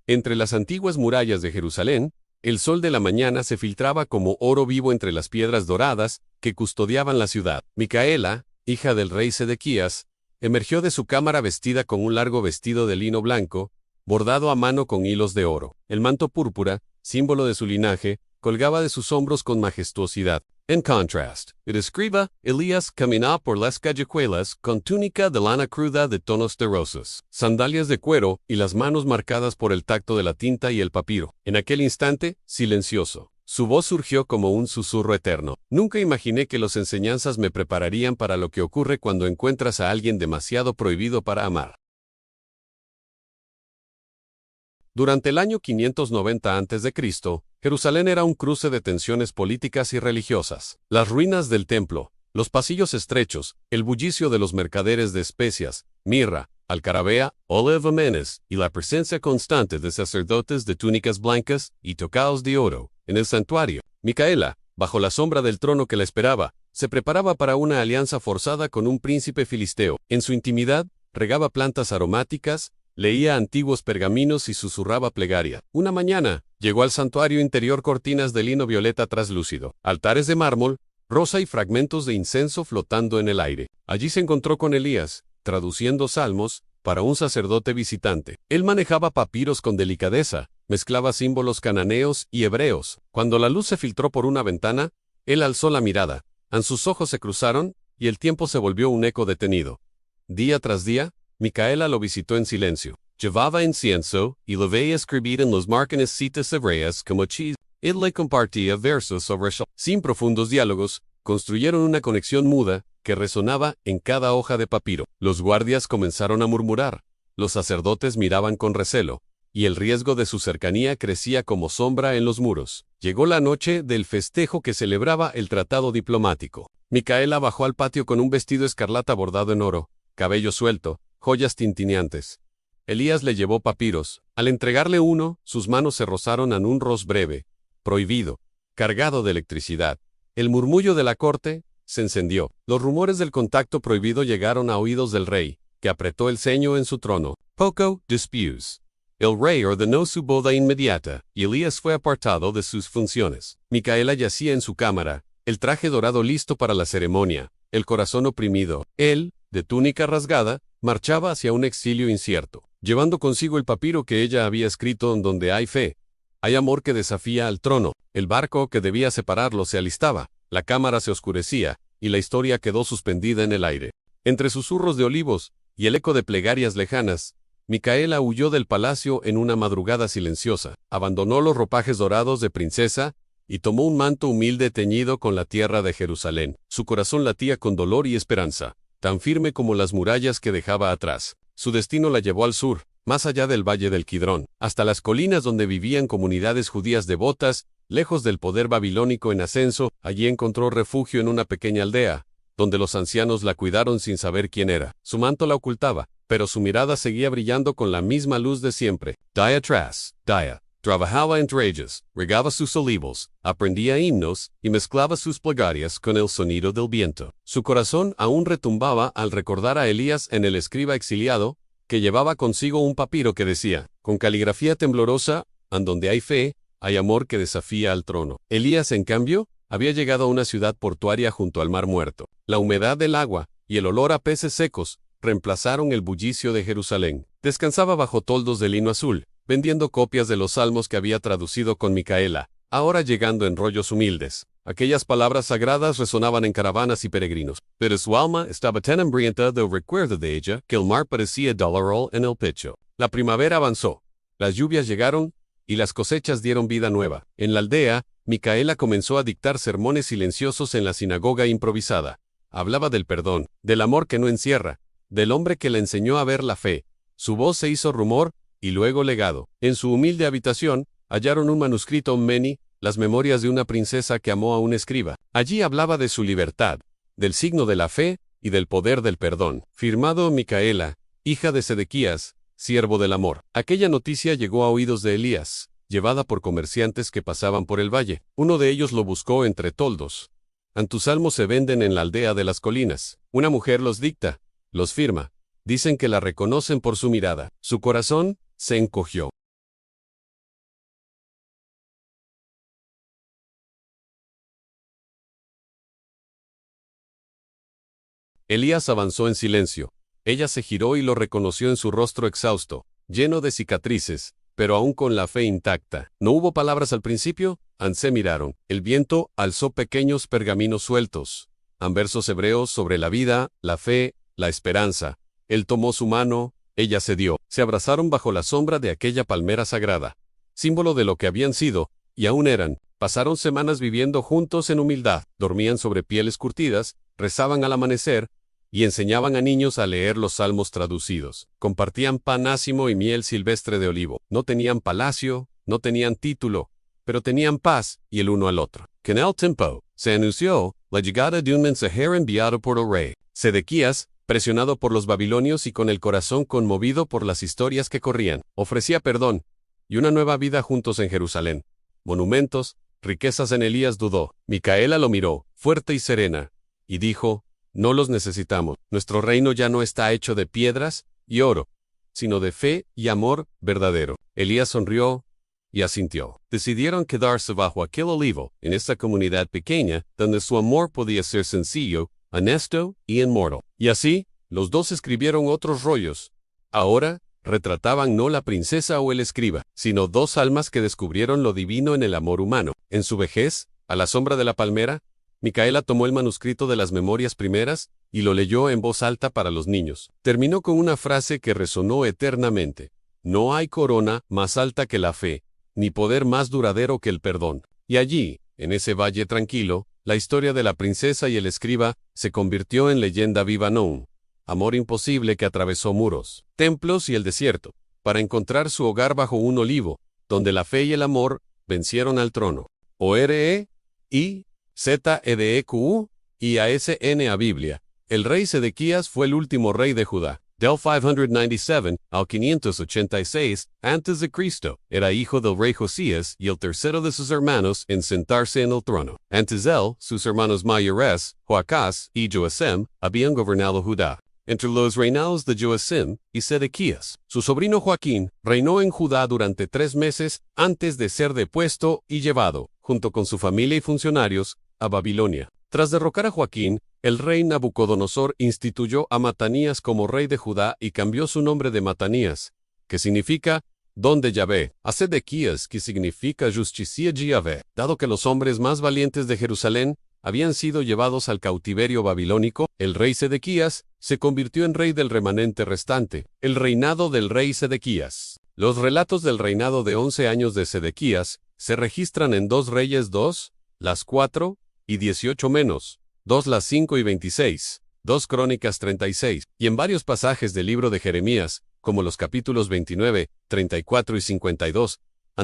Entre las antiguas murallas de Jerusalén, el sol de la mañana se filtraba como oro vivo entre las piedras doradas que custodiaban la ciudad. Micaela, hija del rey Sedequías, emergió de su cámara vestida con un largo vestido de lino blanco, bordado a mano con hilos de oro. El manto púrpura, símbolo de su linaje, colgaba de sus hombros con majestuosidad. En contrast, el escriba Elías caminaba por las callejuelas con túnica de lana cruda de tonos terrosos, sandalias de cuero y las manos marcadas por el tacto de la tinta y el papiro. En aquel instante, silencioso, su voz surgió como un susurro eterno. Nunca imaginé que las enseñanzas me prepararían para lo que ocurre cuando encuentras a alguien demasiado prohibido para amar. Durante el año 590 a.C., Jerusalén era un cruce de tensiones políticas y religiosas. Las ruinas del templo, los pasillos estrechos, el bullicio de los mercaderes de especias, mirra, alcarabea, olive-amenes y la presencia constante de sacerdotes de túnicas blancas y tocados de oro. En el santuario, Micaela, bajo la sombra del trono que la esperaba, se preparaba para una alianza forzada con un príncipe filisteo. En su intimidad, regaba plantas aromáticas, leía antiguos pergaminos y susurraba plegaria. Una mañana, llegó al santuario interior cortinas de lino violeta traslúcido, altares de mármol, rosa y fragmentos de incienso flotando en el aire. Allí se encontró con Elías, traduciendo salmos, para un sacerdote visitante. Él manejaba papiros con delicadeza, mezclaba símbolos cananeos y hebreos. Cuando la luz se filtró por una ventana, él alzó la mirada, sus ojos se cruzaron, y el tiempo se volvió un eco detenido. Día tras día, Micaela lo visitó en silencio. Llevaba incienso, y lo veía escribir en los márgenes citas hebreas como chis. Él le compartía versos sobre Shalom. Sin profundos diálogos, construyeron una conexión muda que resonaba en cada hoja de papiro. Los guardias comenzaron a murmurar, los sacerdotes miraban con recelo, y el riesgo de su cercanía crecía como sombra en los muros. Llegó la noche del festejo que celebraba el tratado diplomático. Micaela bajó al patio con un vestido escarlata bordado en oro, cabello suelto, joyas tintineantes. Elías le llevó papiros. Al entregarle uno, sus manos se rozaron en un ros breve, prohibido, cargado de electricidad. El murmullo de la corte se encendió. Los rumores del contacto prohibido llegaron a oídos del rey, que apretó el ceño en su trono. Poco después, el rey ordenó su boda inmediata, y Elías fue apartado de sus funciones. Micaela yacía en su cámara, el traje dorado listo para la ceremonia, el corazón oprimido. Él, de túnica rasgada, marchaba hacia un exilio incierto, llevando consigo el papiro que ella había escrito en donde hay fe, hay amor que desafía al trono. El barco que debía separarlos se alistaba, la cámara se oscurecía, y la historia quedó suspendida en el aire. Entre susurros de olivos y el eco de plegarias lejanas, Micaela huyó del palacio en una madrugada silenciosa, abandonó los ropajes dorados de princesa, y tomó un manto humilde teñido con la tierra de Jerusalén. Su corazón latía con dolor y esperanza, tan firme como las murallas que dejaba atrás. Su destino la llevó al sur, más allá del valle del Kidrón, hasta las colinas donde vivían comunidades judías devotas, lejos del poder babilónico en ascenso. Allí encontró refugio en una pequeña aldea, donde los ancianos la cuidaron sin saber quién era. Su manto la ocultaba, pero su mirada seguía brillando con la misma luz de siempre. Día tras día, trabajaba entre ellas, regaba sus olivos, aprendía himnos y mezclaba sus plegarias con el sonido del viento. Su corazón aún retumbaba al recordar a Elías en el escriba exiliado, que llevaba consigo un papiro que decía, con caligrafía temblorosa, en donde hay fe, hay amor que desafía al trono. Elías, en cambio, había llegado a una ciudad portuaria junto al Mar Muerto. La humedad del agua y el olor a peces secos reemplazaron el bullicio de Jerusalén. Descansaba bajo toldos de lino azul, vendiendo copias de los salmos que había traducido con Micaela, ahora llegando en rollos humildes. Aquellas palabras sagradas resonaban en caravanas y peregrinos, pero su alma estaba tan hambrienta del recuerdo de ella que el mar parecía dólar en el pecho. La primavera avanzó, las lluvias llegaron, y las cosechas dieron vida nueva. En la aldea, Micaela comenzó a dictar sermones silenciosos en la sinagoga improvisada. Hablaba del perdón, del amor que no encierra, del hombre que le enseñó a ver la fe. Su voz se hizo rumor, y luego legado. En su humilde habitación, hallaron un manuscrito Meni, las memorias de una princesa que amó a un escriba. Allí hablaba de su libertad, del signo de la fe y del poder del perdón. Firmado Micaela, hija de Sedequías, siervo del amor. Aquella noticia llegó a oídos de Elías, llevada por comerciantes que pasaban por el valle. Uno de ellos lo buscó entre toldos. Tus salmos se venden en la aldea de las colinas. Una mujer los dicta, los firma. Dicen que la reconocen por su mirada. Su corazón se encogió. Elías avanzó en silencio. Ella se giró y lo reconoció en su rostro exhausto, lleno de cicatrices, pero aún con la fe intacta. No hubo palabras al principio, se miraron. El viento alzó pequeños pergaminos sueltos, versos hebreos sobre la vida, la fe, la esperanza. Él tomó su mano, ella cedió. Se abrazaron bajo la sombra de aquella palmera sagrada, símbolo de lo que habían sido, y aún eran. Pasaron semanas viviendo juntos en humildad, dormían sobre pieles curtidas, rezaban al amanecer, y enseñaban a niños a leer los salmos traducidos. Compartían pan ácimo y miel silvestre de olivo. No tenían palacio, no tenían título, pero tenían paz y el uno al otro. Con el tiempo, se anunció la llegada de un mensajero enviado por el rey. Sedequías, presionado por los babilonios y con el corazón conmovido por las historias que corrían, ofrecía perdón y una nueva vida juntos en Jerusalén. Monumentos, riquezas. En Elías dudó. Micaela lo miró, fuerte y serena, y dijo: no los necesitamos. Nuestro reino ya no está hecho de piedras y oro, sino de fe y amor verdadero. Elías sonrió y asintió. Decidieron quedarse bajo aquel olivo, en esta comunidad pequeña, donde su amor podía ser sencillo, honesto y inmortal. Y así, los dos escribieron otros rollos. Ahora, retrataban no la princesa o el escriba, sino dos almas que descubrieron lo divino en el amor humano. En su vejez, a la sombra de la palmera, Micaela tomó el manuscrito de las memorias primeras y lo leyó en voz alta para los niños. Terminó con una frase que resonó eternamente: no hay corona más alta que la fe, ni poder más duradero que el perdón. Y allí, en ese valle tranquilo, la historia de la princesa y el escriba se convirtió en leyenda viva. No, amor imposible que atravesó muros, templos y el desierto, para encontrar su hogar bajo un olivo, donde la fe y el amor vencieron al trono. O-R-E-I-Z-E-D-E-Q-U y A-S-N a Biblia. El rey Sedequías fue el último rey de Judá. Del 597 al 586 a.C., era hijo del rey Josías y el tercero de sus hermanos en sentarse en el trono. Antes de él, sus hermanos mayores, Joacás y Joacim, habían gobernado Judá. Entre los reinados de Joacim y Sedequías, su sobrino Joaquín reinó en Judá durante 3 meses antes de ser depuesto y llevado, junto con su familia y funcionarios, a Babilonia. Tras derrocar a Joaquín, el rey Nabucodonosor instituyó a Matanías como rey de Judá y cambió su nombre de Matanías, que significa don de Yahvé, a Sedequías, que significa justicia de Yahvé. Dado que los hombres más valientes de Jerusalén habían sido llevados al cautiverio babilónico, el rey Sedequías se convirtió en rey del remanente restante. El reinado del rey Sedequías. Los relatos del reinado de 11 años de Sedequías se registran en 2 Reyes 2, las 4 y 18 menos, 2 las 5 y 26, 2 Crónicas 36, y en varios pasajes del libro de Jeremías, como los capítulos 29, 34 y 52,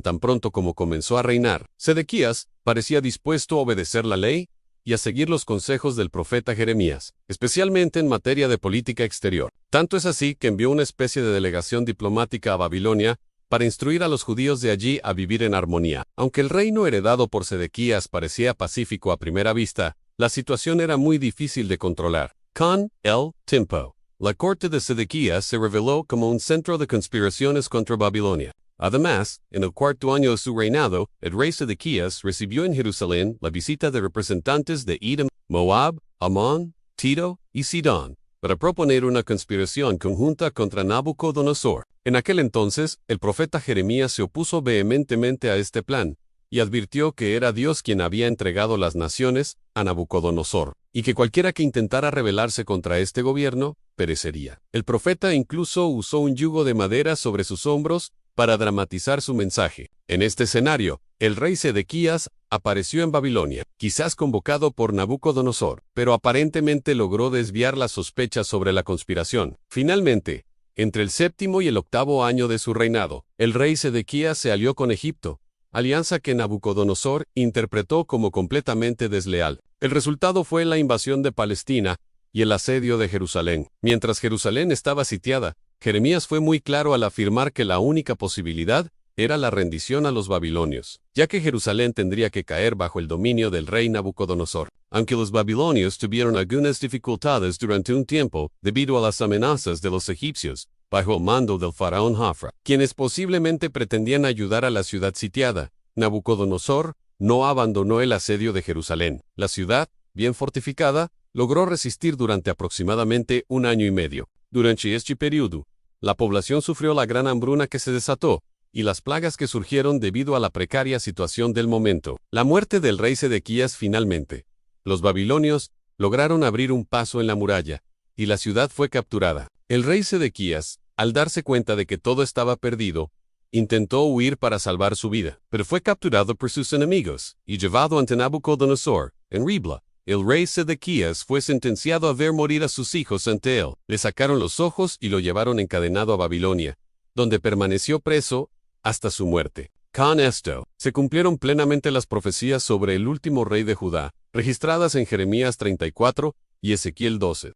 tan pronto como comenzó a reinar. Sedequías parecía dispuesto a obedecer la ley y a seguir los consejos del profeta Jeremías, especialmente en materia de política exterior. Tanto es así que envió una especie de delegación diplomática a Babilonia para instruir a los judíos de allí a vivir en armonía. Aunque el reino heredado por Sedequías parecía pacífico a primera vista, la situación era muy difícil de controlar. Con el tiempo, la corte de Sedequías se reveló como un centro de conspiraciones contra Babilonia. Además, en el 4º año de su reinado, el rey Sedequías recibió en Jerusalén la visita de representantes de Edom, Moab, Amón, Tiro y Sidón, para proponer una conspiración conjunta contra Nabucodonosor. En aquel entonces, el profeta Jeremías se opuso vehementemente a este plan, y advirtió que era Dios quien había entregado las naciones a Nabucodonosor, y que cualquiera que intentara rebelarse contra este gobierno, perecería. El profeta incluso usó un yugo de madera sobre sus hombros para dramatizar su mensaje. En este escenario, el rey Sedequías apareció en Babilonia, quizás convocado por Nabucodonosor, pero aparentemente logró desviar las sospechas sobre la conspiración. Finalmente, entre el 7º y el 8º año de su reinado, el rey Sedequías se alió con Egipto, alianza que Nabucodonosor interpretó como completamente desleal. El resultado fue la invasión de Palestina y el asedio de Jerusalén. Mientras Jerusalén estaba sitiada, Jeremías fue muy claro al afirmar que la única posibilidad era la rendición a los babilonios, ya que Jerusalén tendría que caer bajo el dominio del rey Nabucodonosor. Aunque los babilonios tuvieron algunas dificultades durante un tiempo debido a las amenazas de los egipcios, bajo el mando del faraón Jafra, quienes posiblemente pretendían ayudar a la ciudad sitiada, Nabucodonosor no abandonó el asedio de Jerusalén. La ciudad, bien fortificada, logró resistir durante aproximadamente un año y medio. Durante este periodo, la población sufrió la gran hambruna que se desató y las plagas que surgieron debido a la precaria situación del momento. La muerte del rey Sedequías finalmente. Los babilonios lograron abrir un paso en la muralla y la ciudad fue capturada. El rey Sedequías, al darse cuenta de que todo estaba perdido, intentó huir para salvar su vida, pero fue capturado por sus enemigos y llevado ante Nabucodonosor, en Ribla. El rey Sedequías fue sentenciado a ver morir a sus hijos ante él. Le sacaron los ojos y lo llevaron encadenado a Babilonia, donde permaneció preso hasta su muerte. Con esto, se cumplieron plenamente las profecías sobre el último rey de Judá, registradas en Jeremías 34 y Ezequiel 12.